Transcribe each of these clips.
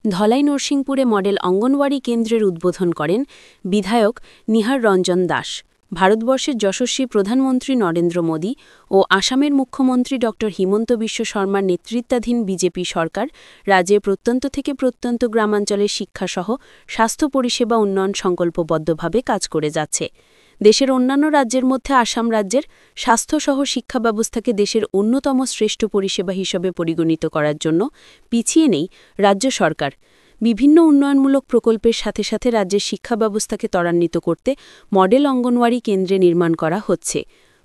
Dhalai নরসিংপুরে model anganwadi কেন্দ্রের উদ্বোধন করেন বিধায়ক নিহার রঞ্জন দাস। ভারতবর্ষের যশস্বী প্রধানমন্ত্রী নরেন্দ্র মোদী ও আসামের মুখ্যমন্ত্রী ড হিমন্ত বিশ্ব শর্মার নেতৃত্বাধীন বিজেপি সরকার রাজ্যের প্রত্যন্ত থেকে প্রত্যন্ত গ্রামাঞ্চলের শিক্ষাসহ স্বাস্থ্য পরিষেবা উন্নয়ন সংকল্পবদ্ধভাবে কাজ করে যাচ্ছে। দেশের অন্যান্য রাজ্যের মধ্যে আসাম রাজ্যের স্বাস্থ্যসহ শিক্ষা ব্যবস্থাকে দেশের অন্যতম শ্রেষ্ঠ পরিষেবা হিসেবে পরিগণিত করার জন্য পিছিয়ে নেই রাজ্য সরকার। বিভিন্ন উন্নয়নমূলক প্রকল্পের সাথে সাথে রাজ্যের শিক্ষা ব্যবস্থাকে ত্বরান্বিত করতে মডেল অঙ্গনওয়াড়ি কেন্দ্রে নির্মাণ করা হচ্ছে।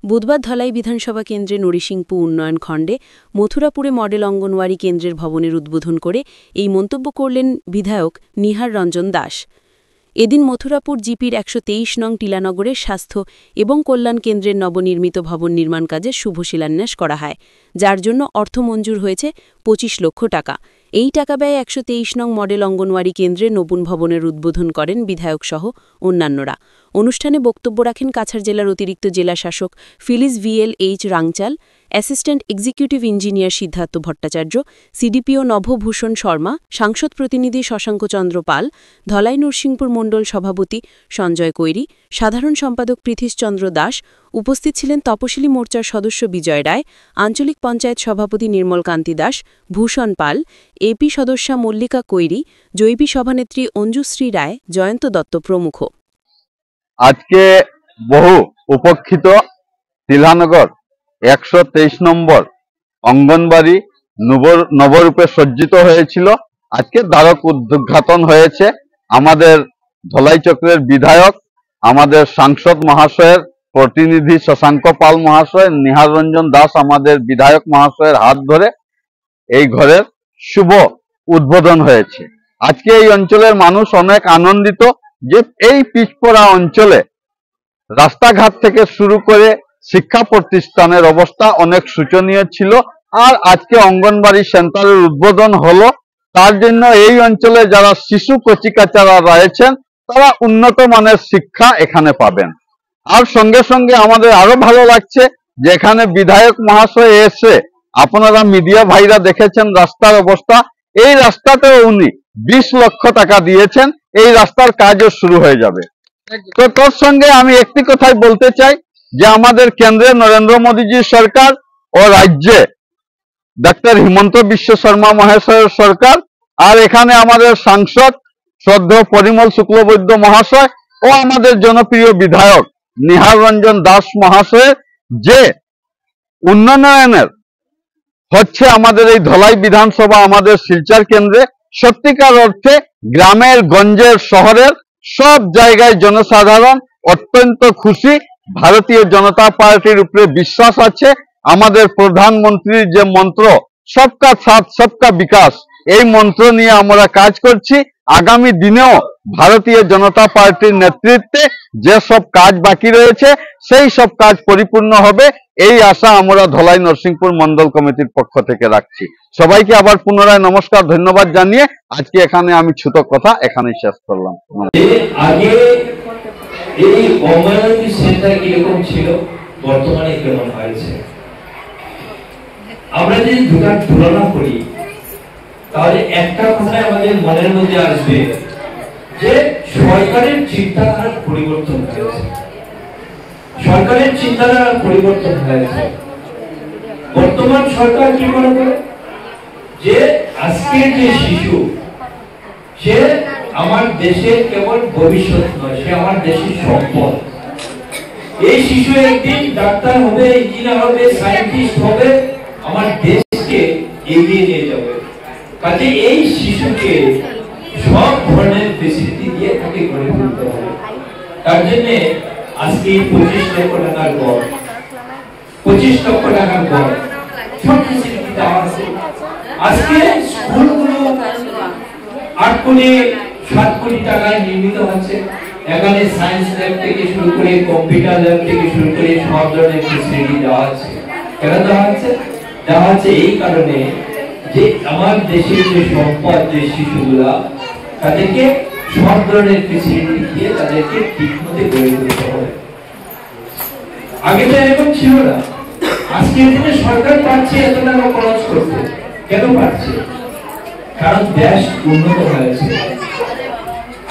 বুধবার ধলাই বিধানসভা কেন্দ্রে নরসিংপুর উন্নয়ন খণ্ডে মথুরাপুরে মডেল অঙ্গনওয়াড়ি কেন্দ্রের ভবনের উদ্বোধন করে এই মন্তব্য করলেন বিধায়ক নিহার রঞ্জন দাস। এদিন মথুরাপুর জিপির ১২৩ নং টিলানগরের স্বাস্থ্য এবং কল্যাণ কেন্দ্রের নবনির্মিত ভবন নির্মাণ কাজে শুভ শিলান্যাস করা হয়, যার জন্য অর্থ মঞ্জুর হয়েছে ২৫ লক্ষ টাকা। এই টাকা ব্যয়ে ১২৩ নং মডেল অঙ্গনওয়াড়ি কেন্দ্রে নতুন ভবনের উদ্বোধন করেন বিধায়কসহ অন্যান্যরা। অনুষ্ঠানে বক্তব্য রাখেন কাছাড় জেলার অতিরিক্ত জেলা শাসক Phillis VLH Rangchal, assistant executive engineer Siddhartha Bhattacharya, CDPO Navbhushan Sharma, সাংসদ প্রতিনিধি শশাঙ্ক চন্দ্র পাল, ধলাই নরসিংপুর মণ্ডল সভাপতি সঞ্জয় কৈরি, সাধারণ সম্পাদক পৃথিশচন্দ্র দাস। উপস্থিত ছিলেন তপশিলি মোর্চার সদস্য বিজয় রায়, আঞ্চলিক পঞ্চায়েত সভাপতি নির্মল কান্তি দাস, ভূষণ পাল, এপি সদস্যা মল্লিকা কৈরি, জৈবী সভানেত্রী অঞ্জুশ্রী রায়, জয়ন্ত দত্ত প্রমুখ। আজকে বহু উপেক্ষিত টিলানগর ১২৩ নম্বর অঙ্গনবাড়ি নবরূপে সজ্জিত হয়েছিল। আজকে দ্বারক উদ্ঘাটন হয়েছে। আমাদের ধলাই চক্রের বিধায়ক, আমাদের সাংসদ মহাশয়ের প্রতিনিধি শশাঙ্ক পাল মহাশয়, নিহার রঞ্জন দাস আমাদের বিধায়ক মহাশয়ের হাত ধরে এই ঘরের শুভ উদ্বোধন হয়েছে। আজকে এই অঞ্চলের মানুষ অনেক আনন্দিত যে এই পিছপড়া অঞ্চলে রাস্তাঘাট থেকে শুরু করে শিক্ষা প্রতিষ্ঠানের অবস্থা অনেক শোচনীয় ছিল, আর আজকে অঙ্গনবাড়ি সেন্টারের উদ্বোধন হলো। তার জন্য এই অঞ্চলে যারা শিশু কচিকাচারা রয়েছেন তারা উন্নত মানের শিক্ষা এখানে পাবেন। আর সঙ্গে সঙ্গে আমাদের আরো ভালো লাগছে যে এখানে বিধায়ক মহাশয় এসে, আপনারা মিডিয়া ভাইরা দেখেছেন রাস্তার অবস্থা, এই রাস্তাতেও উনি ২০ লক্ষ টাকা দিয়েছেন, এই রাস্তার কাজও শুরু হয়ে যাবে। তো তোর সঙ্গে আমি একটি কথাই বলতে চাই যে আমাদের কেন্দ্রে নরেন্দ্র মোদীজির সরকার ও রাজ্যে ডক্টর হিমন্ত বিশ্ব শর্মা মহাশয়ের সরকার, আর এখানে আমাদের সাংসদ শ্রদ্ধেয় পরিমল শুক্লবৈদ্য মহাশয় ও আমাদের জনপ্রিয় বিধায়ক নিহার রঞ্জন দাস মহাশয়ের যে উন্নয়নের হচ্ছে আমাদের এই ধলাই বিধানসভা, আমাদের শিলচর কেন্দ্রে, সত্যিকার অর্থে গ্রামের গঞ্জের শহরের সব জায়গায় জনসাধারণ অত্যন্ত খুশি। ভারতীয় জনতা পার্টির উপরে বিশ্বাস আছে। আমাদের প্রধানমন্ত্রীর যে মন্ত্র সবকা সাথ সবকা বিকাশ, এই মন্ত্র নিয়ে আমরা কাজ করছি। আগামী দিনেও ভারতীয় জনতা পার্টির নেতৃত্বে যে সব কাজ বাকি রয়েছে সেই সব কাজ পরিপূর্ণ হবে, এই আশা আমরা ধলাই নরসিংপুর মন্ডল কমিটির পক্ষ থেকে রাখছি। সবাইকে আবার পুনরায় নমস্কার, ধন্যবাদ জানিয়ে আজকে এখানে আমি ছোট কথা এখানেই শেষ করলাম। আগে এই অঙ্গনওয়াড়ি সেন্টার কিরকম ছিল, বর্তমানে কেমন হয়েছে, আমরা যদি দুটার তুলনা করি তাহলে একটা কথা আমাদের মনের মধ্যে আসবে যে সরকারের চিন্তাধারা পরিবর্তন হয়েছে। সরকারের চিন্তাধারা পরিবর্তন হয়েছে। বর্তমান সরকার কি মনে করে যে আজকের যে শিশু, সে আমার দেশের কেবল ভবিষ্যৎ নয়, সে আমার দেশের সম্পদ। এই শিশু একদিন ডাক্তার হবে, ইঞ্জিনিয়ার হবে, সায়েন্টিস্ট হবে, আমার দেশকে এগিয়ে নিয়ে যাবে। কাজে এই শিশুকে সব ধরনের ফেসিলিটি দিয়ে তাকে গড়ে তুলতে হবে। তার জন্য আজকে 25 লক্ষ টাকার গড়, 25 লক্ষ টাকার গড় সব ফেসিলিটি দেওয়া আছে। আজকে স্কুলগুলো 8 কোটি 7 কোটি টাকায় নির্মিত হচ্ছে। এখানে সায়েন্স ল্যাব থেকে শুরু করে কম্পিউটার ল্যাব থেকে শুরু করে সব ধরনের ফেসিলিটি দেওয়া আছে। কেন দেওয়া হচ্ছে? দেওয়া হচ্ছে এই কারণে যে আমার দেশের যে সম্পদ, যে শিশুগুলা, তাদেরকে সব ধরনের ফেসিলিটি দিয়ে তাদেরকে ঠিক মতো গড়ে তুলতে হবে। আগে তো এরকম ছিল না। আজকের দিনে সরকার পাচ্ছে এত টাকা খরচ করতে, কেন পাচ্ছে? কারণ দেশ উন্নত হয়েছে।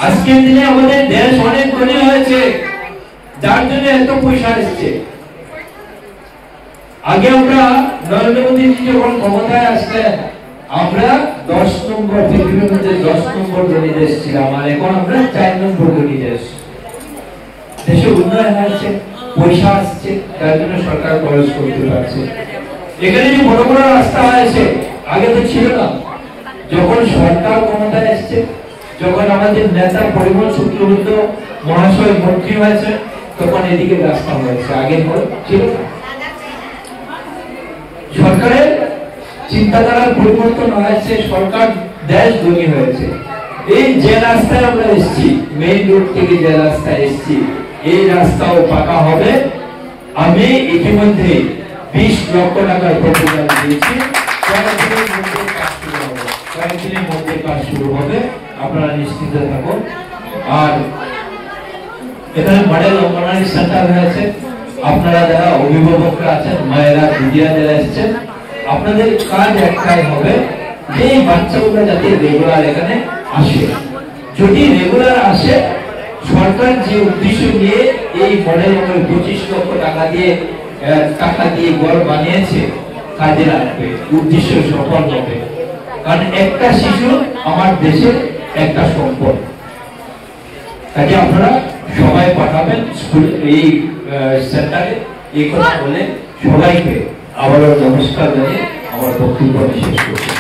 আজকের দিনে আমাদের দেশ অনেক ধনী হয়েছে, যার জন্য এত পয়সা এসছে। আগে আমরা নরেন্দ্র মোদী যখন ক্ষমতায় আসলেন, আমরা 10 নম্বর পৃথিবীর মধ্যে 10 নম্বর ধনী দেশ ছিলাম, আর এখন আমরা 4 নম্বর ধনী দেশ। দেশে উন্নয়ন হয়েছে, পয়সা আসছে, তার জন্য সরকার খরচ করতে পারছে। এখানে যে বড় বড় রাস্তা হয়েছে, আগে তো ছিল না। যখন সরকার ক্ষমতায় এসছে, যখন আমাদের নেতা পরিবহন শুক্লবৈদ্য মহাশয় মন্ত্রী হয়েছে, তখন এদিকে রাস্তা হয়েছে, আগে ছিল না। সরকারের চিন্তাধারার পরিবর্তন হয়েছে, সরকার দেশ ধনী হয়েছে। এই যে রাস্তায় আমরা এসেছি, মেইন রোড থেকে যে রাস্তায় এসেছি, এই রাস্তাও পাকা হবে। আমি ইতিমধ্যে 20 লক্ষ টাকার প্রপোজাল দিয়েছি, কয়েকদিনের মধ্যে কাজ শুরু হবে, আপনারা নিশ্চিত থাকুন। আর এখানে মডেল অঙ্গনওয়াড়ি সেন্টার হয়েছে, আপনারা যারা অভিভাবকরা আছেন, মায়েরা দিদিরা যারা এসেছেন, আপনাদের কাজ একটাই হবে যে এই বাচ্চাগুলো যাতে রেগুলার এখানে আসে। যদি রেগুলার আসে, সরকার যে উদ্দেশ্য নিয়ে এই মডেল 25 লক্ষ টাকা দিয়ে ঘর বানিয়েছে, কাজে লাগবে, উদ্দেশ্য সফল হবে। কারণ একটা শিশু আমার দেশের একটা সম্পদ। কাজে আপনারা সবাই পাঠাবেন স্কুল এই সেন্টারে। এই কথা বলে সবাইকে আবারও নমস্কার জানিয়ে আমার বক্তব্য শেষ করছি।